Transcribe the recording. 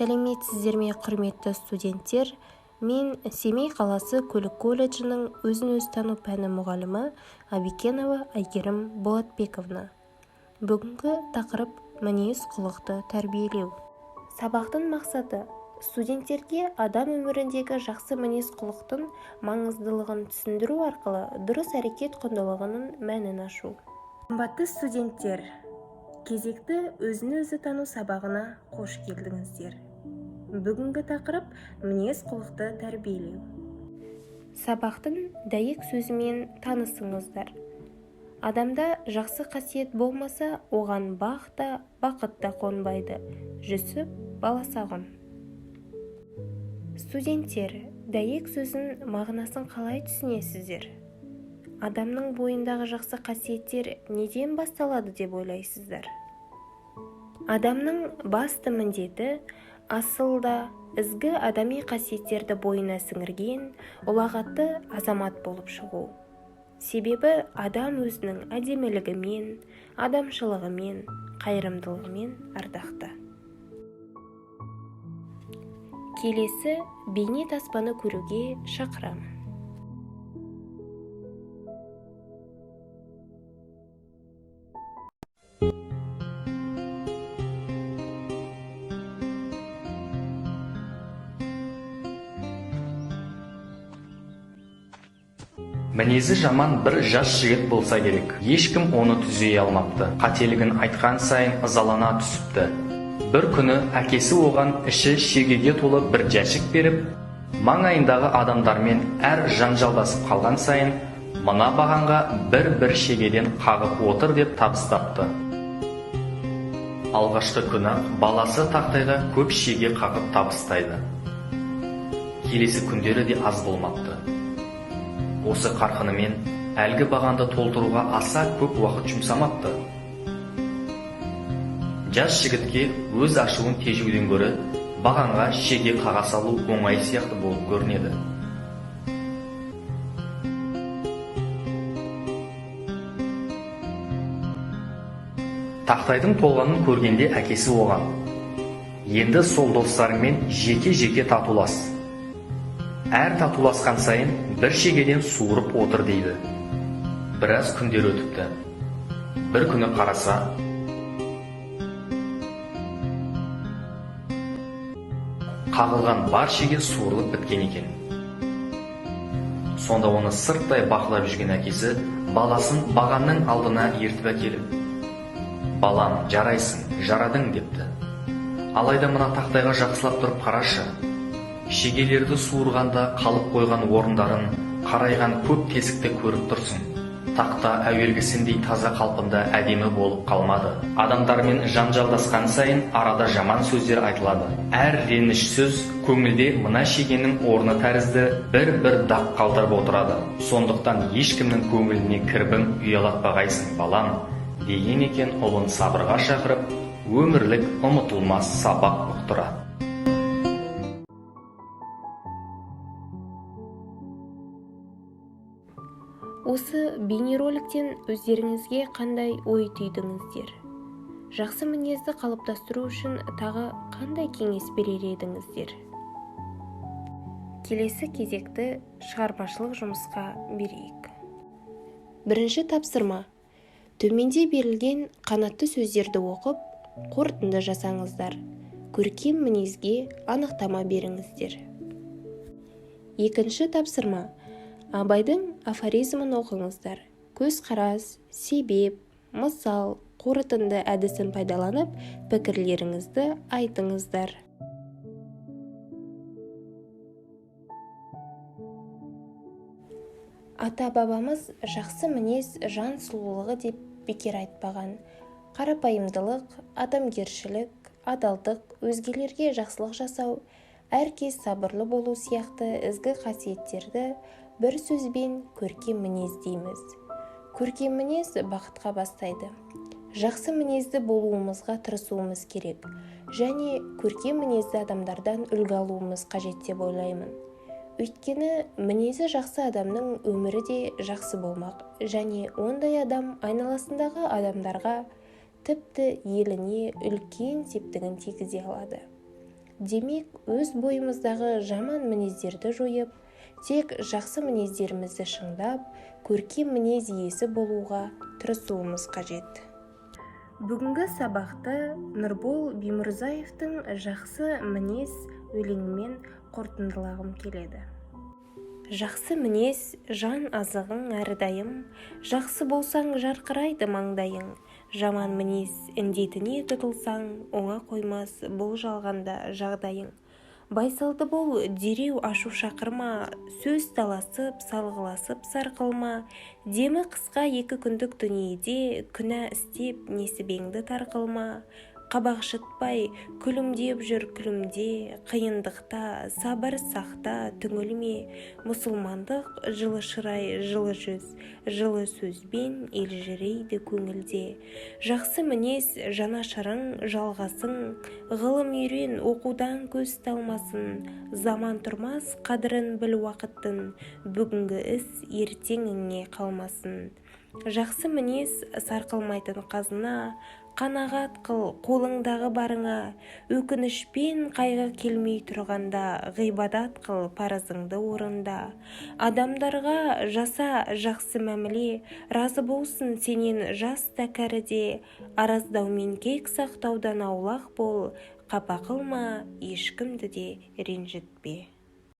Сәлеметсіздер ме, құрметті студенттер? Мен Семей қаласы көлік колледжінің өзін-өзі тану пәні мұғалімі Абикенова Айгерім Болатбековна. Бүгінгі тақырып мінез-құлықты тәрбиелеу. Сабақтың мақсаты студенттерге адам өміріндегі жақсы мінез-құлықтың маңыздылығын түсіндіру арқылы дұрыс әрекет құндылығының мәнін ашу. Қымбатты студенттер, кезекті өзін-өзі тану сабағына қош келдіңіздер. Бүгінгі тақырып мінез-құлықты тәрбиелеу. Сабақтың дәйек сөзімен танысыңыздар. Адамда жақсы қасиет болмаса, оған бақ та, бақыт та қонбайды. Жүсіп Баласағұн. Студенттер, дәйек сөзін мағынасын қалай түсінесіздер? Адамның бойындағы жақсы қасиеттер неден басталады деп ойлайсыздар? Адамның басты міндеті асылда ізгі адами қасиеттерді бойына сіңірген ұлағатты азамат болып шығу. Себебі адам өзінің әдемілігімен, адамшылығымен, қайырымдылығымен ардақты. Келесі бейне таспаны көруге шақырамын. Мінезі жаман бір жас жігіт болса керек. Ешкім оны түзей алмапты. Қателігін айтқан сайын ызалана түсіпті. Бір күні әкесі оған іші шегеге толы бір жәшік беріп, маңайындағы адамдармен әр жанжалдасып қалған сайын, мына бағанға бір шегеден қағып отыр деп табыстапты. Алғашқы күні баласы тақтайға көп шеге қағып табыстайды. Келесі күндері де аз болмапты. Осы қарқынымен әлгі бағанды толтыруға аса көп уақыт жұмсамапты. Жас жігітке өз ашуын тежеуден гөрі бағанға шеге қаға салу оңай сияқты болып көрінеді. Тақтайдың толғанын көргенде әкесі оған: "Енді сол достарыңмен жеке татулас. Әр татуласқан сайын бір шегеден суырып отыр" дейді. Біраз күндер өтіпті. Бір күні қараса, қағылған бар шеге суырылып біткен екен. Сонда оны сырттай бақылап жүрген әкесі баласын бағанның алдына ертіп әкеліп: "Балам, жарайсың, жарадың" депті. Алайда мына тақтайға жақсылап тұрып қарашы. Шегелерді суырғанда қалып қойған орындарын, қарайған көп тесікті көріп тұрсың. Тақта әуелгісіндей таза қалпында әдемі болып қалмады. Адамдармен жанжалдасқан сайын арада жаман сөздер айтылады. Әр реніш сөз көңілде мына шегенің орны тәрізді бір дақ қалдырып отырады. Сондықтан ешкімнің көңіліне кірбің ұялатпағайсың, балам, деген екен ұлын сабырға шақырып, өмірлік ұмытылмас сабақ ұқтырады. Осы бейнероликтен өздеріңізге қандай ой түйдіңіздер? Жақсы мінезді қалыптастыру үшін тағы қандай кеңес берер едіңіздер? Келесі кезекті шығармашылық жұмысқа берейік. Бірінші тапсырма. Төменде берілген қанатты сөздерді оқып, қорытынды жасаңыздар. Көркем мінезге анықтама беріңіздер. Екінші тапсырма. Абайдың афоризмін оқыңыздар. Көзқарас, себеп, мысал, қорытынды әдісін пайдаланып, пікірлеріңізді айтыңыздар. Ата-бабамыз жақсы мінез жан сұлулығы деп бекер айтпаған. Қарапайымдылық, адамгершілік, адалдық, өзгелерге жақсылық жасау, әркез сабырлы болу сияқты ізгі қасиеттерді бір сөзбен көркем мінез дейміз. Көркем мінез бақытқа бастайды. Жақсы мінезді болуымызға тырысуымыз керек, және көркем мінезді адамдардан үлгі алуымыз қажет деп ойлаймын. Өйткені мінезі жақсы адамның өмірі де жақсы болмақ, және ондай адам айналасындағы адамдарға, тіпті еліне үлкен септігін тигізе алады. Демек, өз бойымыздағы жаман мінездерді жойып, тек жақсы мінездерімізді шыңдап, көркем мінез иесі болуға тырысуымыз қажет. Бүгінгі сабақты Нұрбол Бимұрзаевтың жақсы мінез өлеңімен қорытындылағым келеді. Жақсы мінез жан азығың әрдайым, жақсы болсаң жарқырайды маңдайың. Жаман мінез індетіне тұтылсаң, оңа қоймас бұл жалғанда жағдайың. Байсалды бол, дереу ашу шақырма, сөз таласып, салғыласып сарқылма. Демі қысқа 2 күндік дүниеде, күнә істеп несібеңді тарқылма. Қабақ шытпай, күлімдеп жүр күлімде, қиындықта, сабыр сақта, түңілме. Мұсылмандық жылы шырай, жылы жүз, жылы сөзбен елжірейді көңілде. Жақсы мінез жанашырың, жалғасың, ғылым үйрен, оқудан көз талмасын. Заман тұрмас, қадірін біл уақыттың, бүгінгі іс ертеңіңе қалмасын. Жақсы мінез сарқылмайтын қазына, қанағат қыл қолыңдағы барыңа, өкінішпен қайғы келмей тұрғанда, ғибадат қыл парызыңды орында. Адамдарға жаса жақсы мәміле, разы болсын сенен жас та кәрі де, араздаумен кек сақтаудан аулақ бол, қапа қылма, ешкімді де ренжітпе.